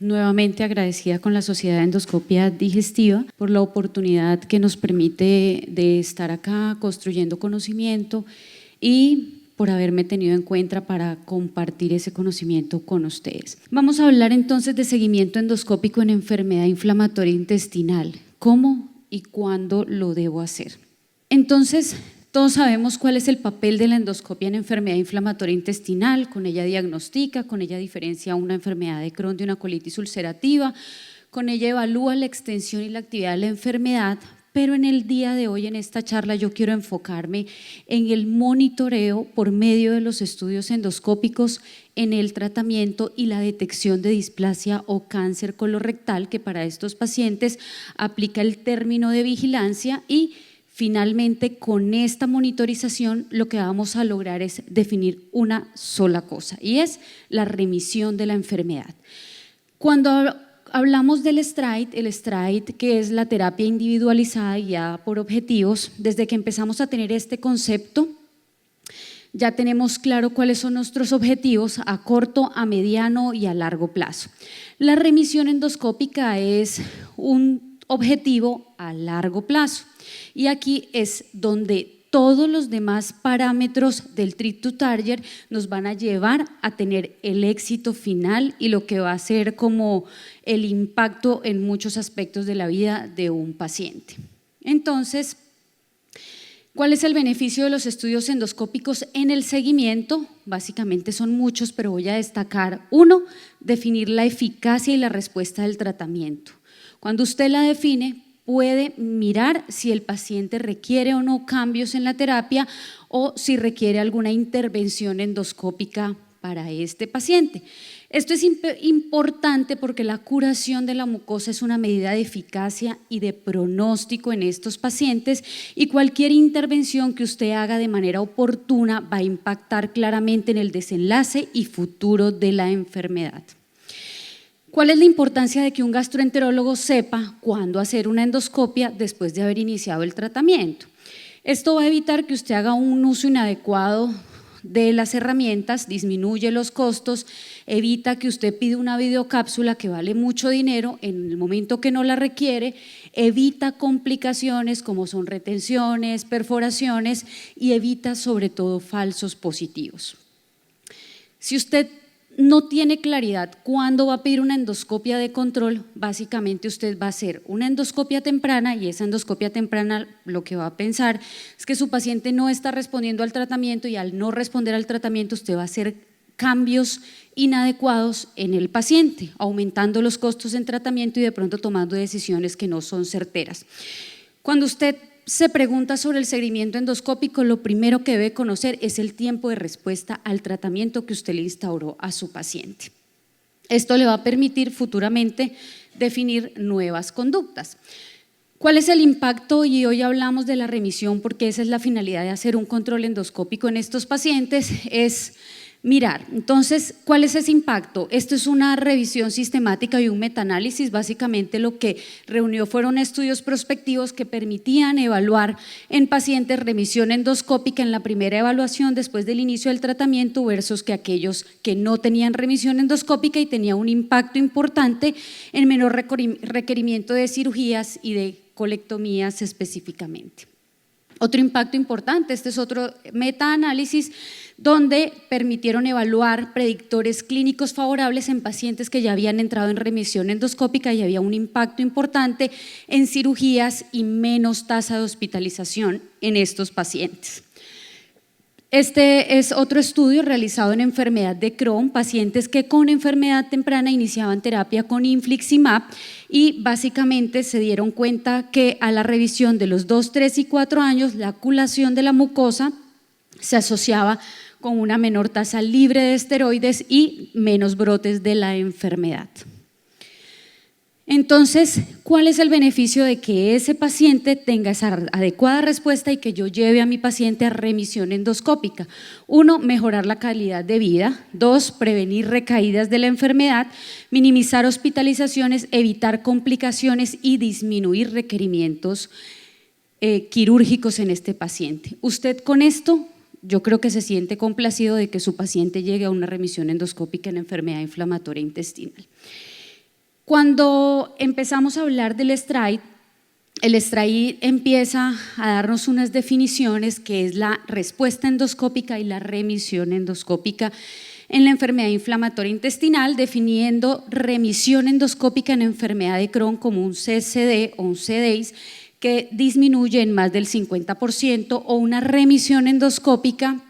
nuevamente agradecida con la Sociedad de Endoscopia Digestiva por la oportunidad que nos permite de estar acá construyendo conocimiento y por haberme tenido en cuenta para compartir ese conocimiento con ustedes. Vamos a hablar entonces de seguimiento endoscópico en enfermedad inflamatoria intestinal. ¿Cómo y cuándo lo debo hacer? Entonces, todos sabemos cuál es el papel de la endoscopia en enfermedad inflamatoria intestinal. Con ella diagnostica, con ella diferencia una enfermedad de Crohn de una colitis ulcerativa, con ella evalúa la extensión y la actividad de la enfermedad. Pero en el día de hoy, en esta charla, yo quiero enfocarme en el monitoreo por medio de los estudios endoscópicos en el tratamiento y la detección de displasia o cáncer colorectal, que para estos pacientes aplica el término de vigilancia, y finalmente con esta monitorización lo que vamos a lograr es definir una sola cosa, y es la remisión de la enfermedad. Cuando hablamos del STRIDE, el STRIDE, que es la terapia individualizada y guiada por objetivos, desde que empezamos a tener este concepto, ya tenemos claro cuáles son nuestros objetivos a corto, a mediano y a largo plazo. La remisión endoscópica es un objetivo a largo plazo y aquí es donde todos los demás parámetros del Treat to Target nos van a llevar a tener el éxito final y lo que va a ser como el impacto en muchos aspectos de la vida de un paciente. Entonces, ¿cuál es el beneficio de los estudios endoscópicos en el seguimiento? Básicamente son muchos, pero voy a destacar uno: definir la eficacia y la respuesta del tratamiento. Cuando usted la define, puede mirar si el paciente requiere o no cambios en la terapia o si requiere alguna intervención endoscópica para este paciente. Esto es importante porque la curación de la mucosa es una medida de eficacia y de pronóstico en estos pacientes, y cualquier intervención que usted haga de manera oportuna va a impactar claramente en el desenlace y futuro de la enfermedad. ¿Cuál es la importancia de que un gastroenterólogo sepa cuándo hacer una endoscopia después de haber iniciado el tratamiento? Esto va a evitar que usted haga un uso inadecuado de las herramientas, disminuye los costos, evita que usted pida una videocápsula que vale mucho dinero en el momento que no la requiere, evita complicaciones como son retenciones, perforaciones, y evita sobre todo falsos positivos. Si usted no tiene claridad cuándo va a pedir una endoscopia de control, básicamente usted va a hacer una endoscopia temprana, y esa endoscopia temprana lo que va a pensar es que su paciente no está respondiendo al tratamiento, y al no responder al tratamiento usted va a hacer cambios inadecuados en el paciente, aumentando los costos en tratamiento y de pronto tomando decisiones que no son certeras. Cuando usted se pregunta sobre el seguimiento endoscópico, lo primero que debe conocer es el tiempo de respuesta al tratamiento que usted le instauró a su paciente. Esto le va a permitir futuramente definir nuevas conductas. ¿Cuál es el impacto? Y hoy hablamos de la remisión porque esa es la finalidad de hacer un control endoscópico en estos pacientes, es mirar. Entonces, ¿cuál es ese impacto? Esto es una revisión sistemática y un metaanálisis. Básicamente lo que reunió fueron estudios prospectivos que permitían evaluar en pacientes remisión endoscópica en la primera evaluación después del inicio del tratamiento versus que aquellos que no tenían remisión endoscópica y tenía un impacto importante en menor requerimiento de cirugías y de colectomías específicamente. Otro impacto importante, este es otro metaanálisis donde permitieron evaluar predictores clínicos favorables en pacientes que ya habían entrado en remisión endoscópica y había un impacto importante en cirugías y menos tasa de hospitalización en estos pacientes. Este es otro estudio realizado en enfermedad de Crohn, pacientes que con enfermedad temprana iniciaban terapia con infliximab y básicamente se dieron cuenta que a la revisión de los 2, 3 y 4 años la culación de la mucosa se asociaba con una menor tasa libre de esteroides y menos brotes de la enfermedad. Entonces, ¿cuál es el beneficio de que ese paciente tenga esa adecuada respuesta y que yo lleve a mi paciente a remisión endoscópica? 1, mejorar la calidad de vida. 2, prevenir recaídas de la enfermedad, minimizar hospitalizaciones, evitar complicaciones y disminuir requerimientos quirúrgicos en este paciente. Usted con esto, yo creo que se siente complacido de que su paciente llegue a una remisión endoscópica en enfermedad inflamatoria intestinal. Cuando empezamos a hablar del STRAID, el STRAID empieza a darnos unas definiciones que es la respuesta endoscópica y la remisión endoscópica en la enfermedad inflamatoria intestinal, definiendo remisión endoscópica en enfermedad de Crohn como un CSD o un CDIS que disminuye en más del 50% o una remisión endoscópica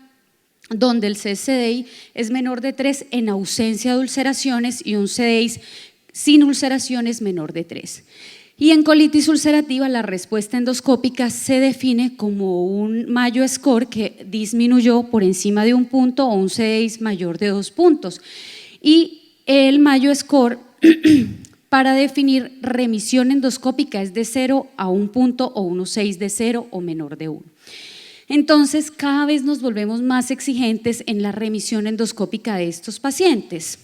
donde el CSDI es menor de 3 en ausencia de ulceraciones y un CDIS sin ulceraciones menor de 3. Y en colitis ulcerativa la respuesta endoscópica se define como un Mayo Score que disminuyó por encima de 1 punto o un CDIS mayor de 2 puntos. Y el Mayo Score para definir remisión endoscópica es de 0 a 1 punto o 1,6 de 0 o menor de 1. Entonces, cada vez nos volvemos más exigentes en la remisión endoscópica de estos pacientes.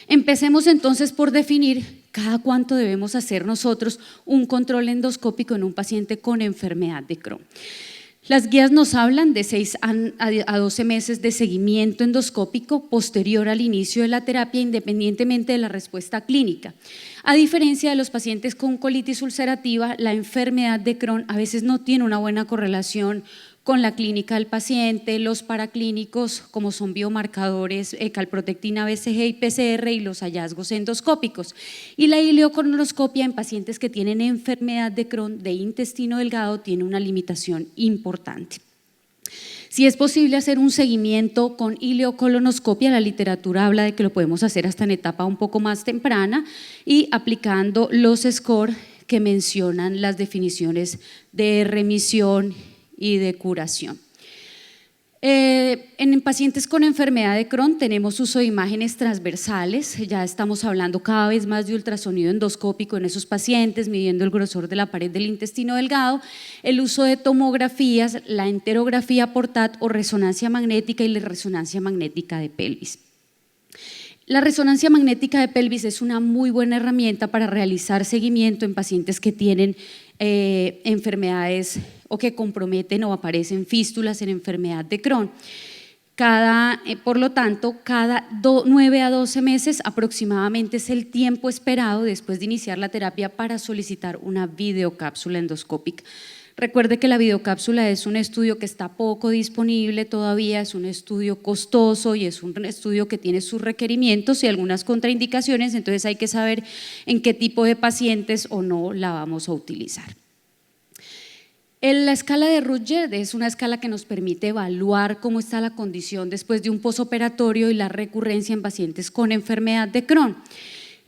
Empecemos entonces por definir cada cuánto debemos hacer nosotros un control endoscópico en un paciente con enfermedad de Crohn. Las guías nos hablan de 6 a 12 meses de seguimiento endoscópico posterior al inicio de la terapia, independientemente de la respuesta clínica. A diferencia de los pacientes con colitis ulcerativa, la enfermedad de Crohn a veces no tiene una buena correlación con la clínica del paciente, los paraclínicos como son biomarcadores, calprotectina, BCG y PCR y los hallazgos endoscópicos. Y la ileocolonoscopia en pacientes que tienen enfermedad de Crohn de intestino delgado tiene una limitación importante. Si es posible hacer un seguimiento con ileocolonoscopia, la literatura habla de que lo podemos hacer hasta en etapa un poco más temprana y aplicando los scores que mencionan las definiciones de remisión y de curación. En pacientes con enfermedad de Crohn tenemos uso de imágenes transversales, ya estamos hablando cada vez más de ultrasonido endoscópico en esos pacientes, midiendo el grosor de la pared del intestino delgado, el uso de tomografías, la enterografía por TAT o resonancia magnética y la resonancia magnética de pelvis. La resonancia magnética de pelvis es una muy buena herramienta para realizar seguimiento en pacientes que tienen enfermedades o que comprometen o aparecen fístulas en enfermedad de Crohn. Por lo tanto, cada 9 a 12 meses aproximadamente es el tiempo esperado después de iniciar la terapia para solicitar una videocápsula endoscópica. Recuerde que la videocápsula es un estudio que está poco disponible todavía, es un estudio costoso y es un estudio que tiene sus requerimientos y algunas contraindicaciones, entonces hay que saber en qué tipo de pacientes o no la vamos a utilizar. La escala de Rutgers es una escala que nos permite evaluar cómo está la condición después de un posoperatorio y la recurrencia en pacientes con enfermedad de Crohn.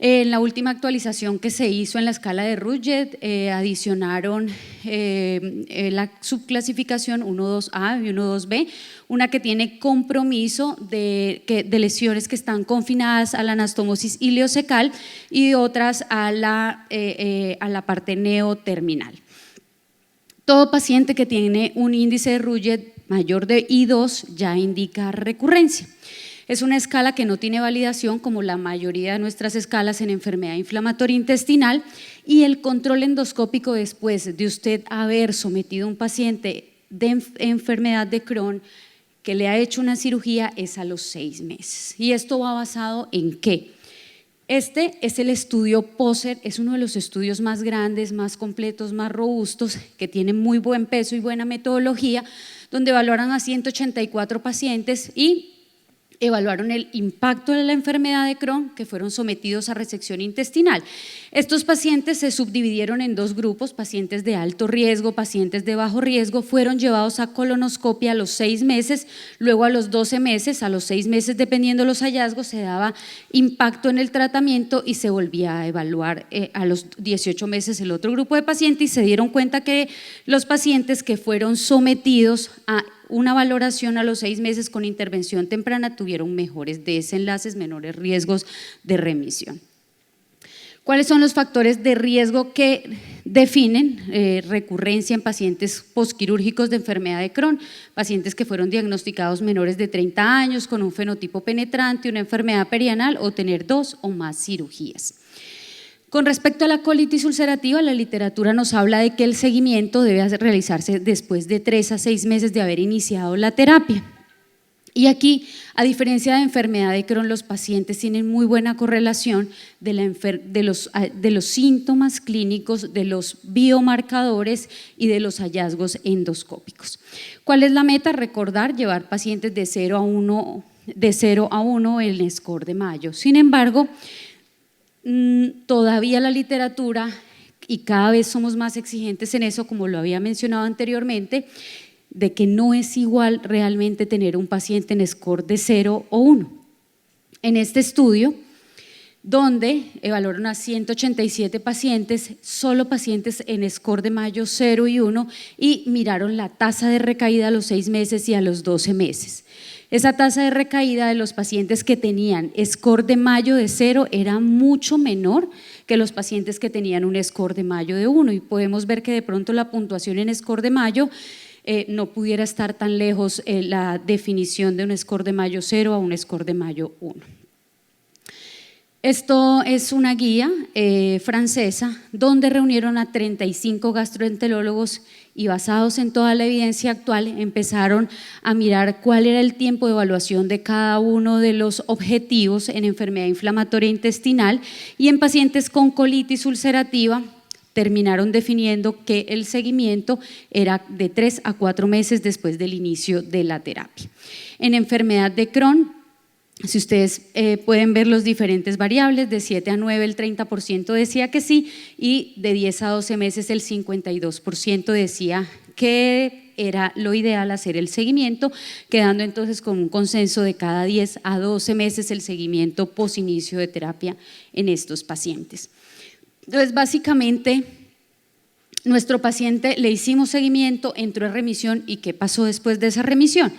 En la última actualización que se hizo en la escala de Rutgers adicionaron la subclasificación 1.2a y 1.2b, una que tiene compromiso de lesiones que están confinadas a la anastomosis ileocecal y otras a la parte neoterminal. Todo paciente que tiene un índice de Rutgers mayor de I2 ya indica recurrencia. Es una escala que no tiene validación como la mayoría de nuestras escalas en enfermedad inflamatoria intestinal y el control endoscópico después de usted haber sometido a un paciente de enfermedad de Crohn que le ha hecho una cirugía es a los 6 meses. ¿Y esto va basado en qué? Este es el estudio POSER, es uno de los estudios más grandes, más completos, más robustos, que tiene muy buen peso y buena metodología, donde evaluaron a 184 pacientes y evaluaron el impacto de la enfermedad de Crohn que fueron sometidos a resección intestinal. Estos pacientes se subdividieron en 2 grupos, pacientes de alto riesgo, pacientes de bajo riesgo, fueron llevados a colonoscopia a los 6 meses, luego a los 12 meses, a los 6 meses dependiendo de los hallazgos se daba impacto en el tratamiento y se volvía a evaluar a los 18 meses el otro grupo de pacientes y se dieron cuenta que los pacientes que fueron sometidos a una valoración a los 6 meses con intervención temprana tuvieron mejores desenlaces, menores riesgos de remisión. ¿Cuáles son los factores de riesgo que definen recurrencia en pacientes posquirúrgicos de enfermedad de Crohn? Pacientes que fueron diagnosticados menores de 30 años con un fenotipo penetrante, una enfermedad perianal o tener 2 o más cirugías. Con respecto a la colitis ulcerativa, la literatura nos habla de que el seguimiento debe realizarse después de 3 a 6 meses de haber iniciado la terapia. Y aquí, a diferencia de enfermedad de Crohn, los pacientes tienen muy buena correlación de los síntomas clínicos, de los biomarcadores y de los hallazgos endoscópicos. ¿Cuál es la meta? Recordar, llevar pacientes de 0 a 1 el score de Mayo. Sin embargo, todavía la literatura, y cada vez somos más exigentes en eso, como lo había mencionado anteriormente, de que no es igual realmente tener un paciente en score de 0 o 1. En este estudio, donde evaluaron a 187 pacientes, solo pacientes en score de Mayo 0 y 1, y miraron la tasa de recaída a los 6 meses y a los 12 meses. Esa tasa de recaída de los pacientes que tenían score de Mayo de 0 era mucho menor que los pacientes que tenían un score de Mayo de 1, y podemos ver que de pronto la puntuación en score de Mayo no pudiera estar tan lejos la definición de un score de Mayo 0 a un score de Mayo 1. Esto es una guía francesa donde reunieron a 35 gastroenterólogos y basados en toda la evidencia actual empezaron a mirar cuál era el tiempo de evaluación de cada uno de los objetivos en enfermedad inflamatoria intestinal, y en pacientes con colitis ulcerativa terminaron definiendo que el seguimiento era de 3 a 4 meses después del inicio de la terapia. En enfermedad de Crohn, si ustedes pueden ver los diferentes variables, de 7 a 9 el 30% decía que sí, y de 10 a 12 meses el 52% decía que era lo ideal hacer el seguimiento, quedando entonces con un consenso de cada 10 a 12 meses el seguimiento posinicio de terapia en estos pacientes. Entonces, básicamente, nuestro paciente le hicimos seguimiento, entró en remisión, ¿y qué pasó después de esa remisión?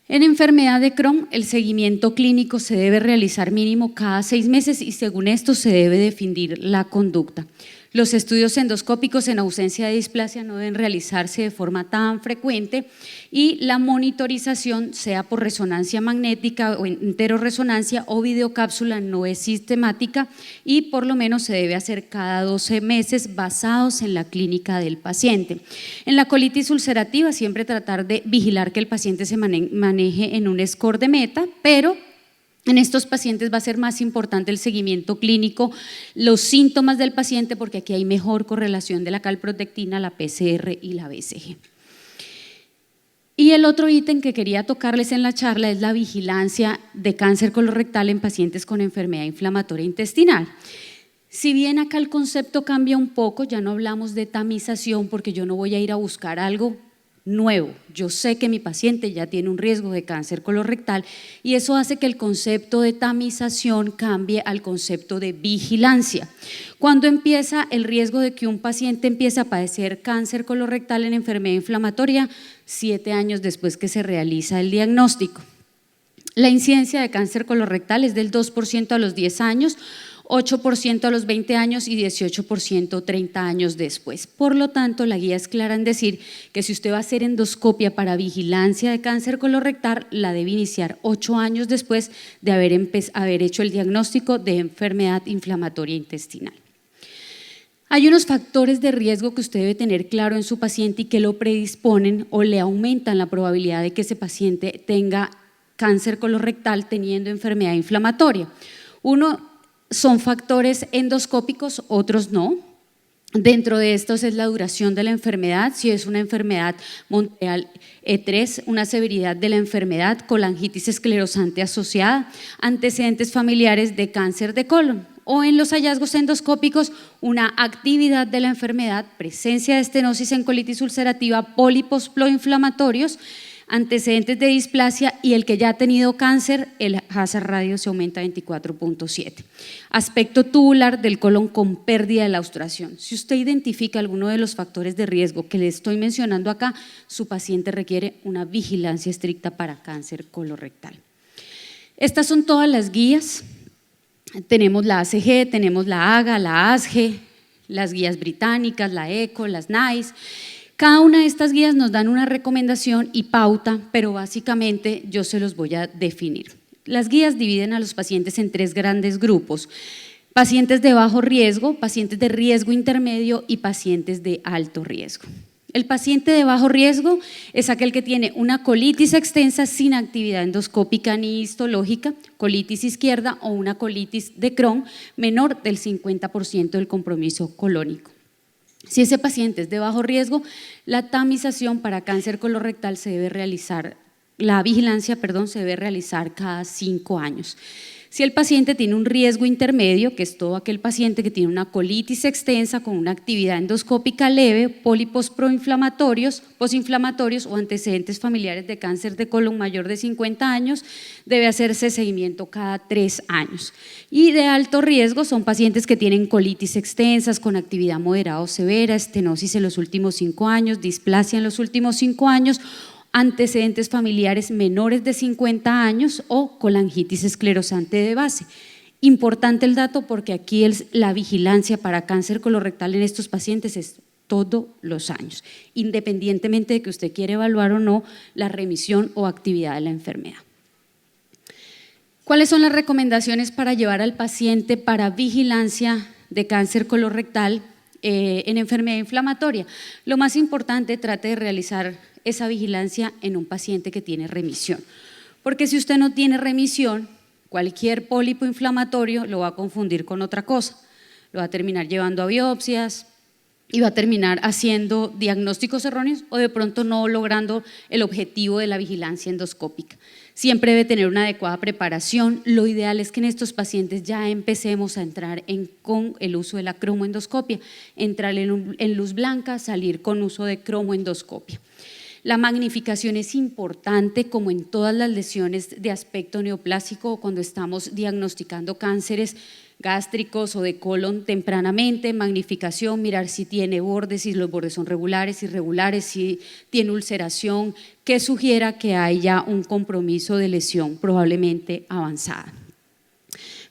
En enfermedad de Crohn, el seguimiento clínico se debe realizar mínimo cada 6 meses y según esto se debe definir la conducta. Los estudios endoscópicos en ausencia de displasia no deben realizarse de forma tan frecuente, y la monitorización, sea por resonancia magnética o enteroresonancia o videocápsula, no es sistemática y por lo menos se debe hacer cada 12 meses basados en la clínica del paciente. En la colitis ulcerativa, siempre tratar de vigilar que el paciente se maneje en un score de meta, pero en estos pacientes va a ser más importante el seguimiento clínico, los síntomas del paciente, porque aquí hay mejor correlación de la calprotectina, la PCR y la BCG. Y el otro ítem que quería tocarles en la charla es la vigilancia de cáncer colorectal en pacientes con enfermedad inflamatoria intestinal. Si bien acá el concepto cambia un poco, ya no hablamos de tamización porque yo no voy a ir a buscar algo nuevo. Yo sé que mi paciente ya tiene un riesgo de cáncer colorectal y eso hace que el concepto de tamización cambie al concepto de vigilancia. Cuando empieza el riesgo de que un paciente empiece a padecer cáncer colorectal en enfermedad inflamatoria? 7 años después que se realiza el diagnóstico. La incidencia de cáncer colorectal es del 2% a los 10 años, 8% a los 20 años y 18% 30 años después. Por lo tanto, la guía es clara en decir que si usted va a hacer endoscopia para vigilancia de cáncer colorectal, la debe iniciar 8 años después de haber hecho el diagnóstico de enfermedad inflamatoria intestinal. Hay unos factores de riesgo que usted debe tener claro en su paciente y que lo predisponen o le aumentan la probabilidad de que ese paciente tenga cáncer colorectal teniendo enfermedad inflamatoria. Uno son factores endoscópicos, otros no. Dentro de estos es la duración de la enfermedad, si es una enfermedad Montreal E3, una severidad de la enfermedad, colangitis esclerosante asociada, antecedentes familiares de cáncer de colon, o en los hallazgos endoscópicos una actividad de la enfermedad, presencia de estenosis en colitis ulcerativa, pólipos proinflamatorios, antecedentes de displasia y el que ya ha tenido cáncer, el hazard radio se aumenta a 24.7. Aspecto tubular del colon con pérdida de la obstrucción. Si usted identifica alguno de los factores de riesgo que le estoy mencionando acá, su paciente requiere una vigilancia estricta para cáncer colorectal. Estas son todas las guías. Tenemos la ACG, tenemos la AGA, la ASGE, las guías británicas, la ECO, las NICE. Cada una de estas guías nos dan una recomendación y pauta, pero básicamente yo se los voy a definir. Las guías dividen a los pacientes en 3 grandes grupos: pacientes de bajo riesgo, pacientes de riesgo intermedio y pacientes de alto riesgo. El paciente de bajo riesgo es aquel que tiene una colitis extensa sin actividad endoscópica ni histológica, colitis izquierda o una colitis de Crohn menor del 50% del compromiso colónico. Si ese paciente es de bajo riesgo, la tamización para cáncer colorectal se debe realizar, la vigilancia, se debe realizar cada 5 años. Si el paciente tiene un riesgo intermedio, que es todo aquel paciente que tiene una colitis extensa con una actividad endoscópica leve, pólipos posinflamatorios o antecedentes familiares de cáncer de colon mayor de 50 años, debe hacerse seguimiento cada 3 años. Y de alto riesgo son pacientes que tienen colitis extensas con actividad moderada o severa, estenosis en los últimos 5 años, displasia en los últimos 5 años, antecedentes familiares menores de 50 años o colangitis esclerosante de base. Importante el dato porque aquí la vigilancia para cáncer colorectal en estos pacientes es todos los años, independientemente de que usted quiera evaluar o no la remisión o actividad de la enfermedad. ¿Cuáles son las recomendaciones para llevar al paciente para vigilancia de cáncer colorectal en enfermedad inflamatoria? Lo más importante, trate de realizar esa vigilancia en un paciente que tiene remisión, porque si usted no tiene remisión, cualquier pólipo inflamatorio lo va a confundir con otra cosa, lo va a terminar llevando a biopsias y va a terminar haciendo diagnósticos erróneos o de pronto no logrando el objetivo de la vigilancia endoscópica. Siempre debe tener una adecuada preparación. Lo ideal es que en estos pacientes ya empecemos a entrar con el uso de la cromoendoscopia, entrar en luz blanca, salir con uso de cromoendoscopia. La magnificación es importante, como en todas las lesiones de aspecto neoplásico o cuando estamos diagnosticando cánceres gástricos o de colon tempranamente. Magnificación, mirar si tiene bordes, si los bordes son regulares, irregulares, si tiene ulceración, que sugiera que haya un compromiso de lesión probablemente avanzada.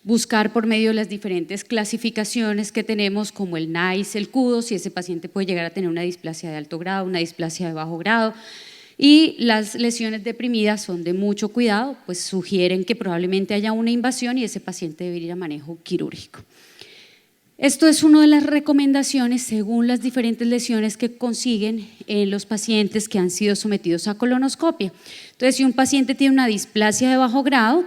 Buscar por medio de las diferentes clasificaciones que tenemos como el NICE, el CUDO, si ese paciente puede llegar a tener una displasia de alto grado, una displasia de bajo grado, y las lesiones deprimidas son de mucho cuidado, pues sugieren que probablemente haya una invasión y ese paciente debe ir a manejo quirúrgico. Esto es una de las recomendaciones según las diferentes lesiones que consiguen en los pacientes que han sido sometidos a colonoscopia. Entonces, si un paciente tiene una displasia de bajo grado,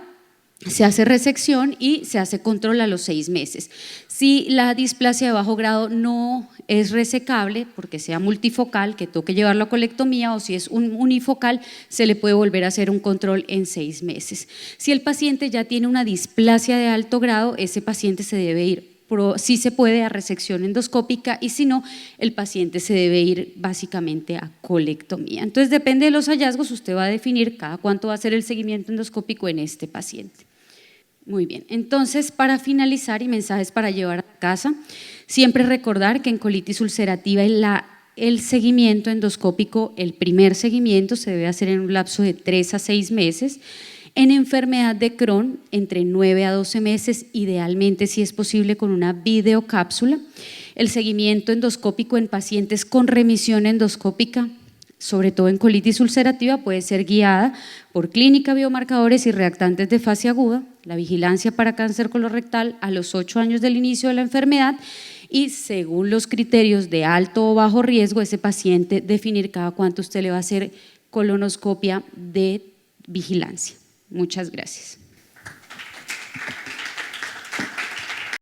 se hace resección y se hace control a los 6 meses. Si la displasia de bajo grado no es resecable, porque sea multifocal, que toque llevarlo a colectomía, o si es unifocal, se le puede volver a hacer un control en 6 meses. Si el paciente ya tiene una displasia de alto grado, ese paciente se debe ir, si se puede, a resección endoscópica, y si no, el paciente se debe ir básicamente a colectomía. Entonces, depende de los hallazgos, usted va a definir cada cuánto va a ser el seguimiento endoscópico en este paciente. Muy bien, entonces para finalizar y mensajes para llevar a casa, siempre recordar que en colitis ulcerativa el seguimiento endoscópico, el primer seguimiento se debe hacer en un lapso de 3 a 6 meses, en enfermedad de Crohn entre 9 a 12 meses, idealmente si es posible con una videocápsula. El seguimiento endoscópico en pacientes con remisión endoscópica, sobre todo en colitis ulcerativa, puede ser guiada por clínica, biomarcadores y reactantes de fase aguda, la vigilancia para cáncer colorectal a los 8 años del inicio de la enfermedad y según los criterios de alto o bajo riesgo, ese paciente definir cada cuánto usted le va a hacer colonoscopia de vigilancia. Muchas gracias.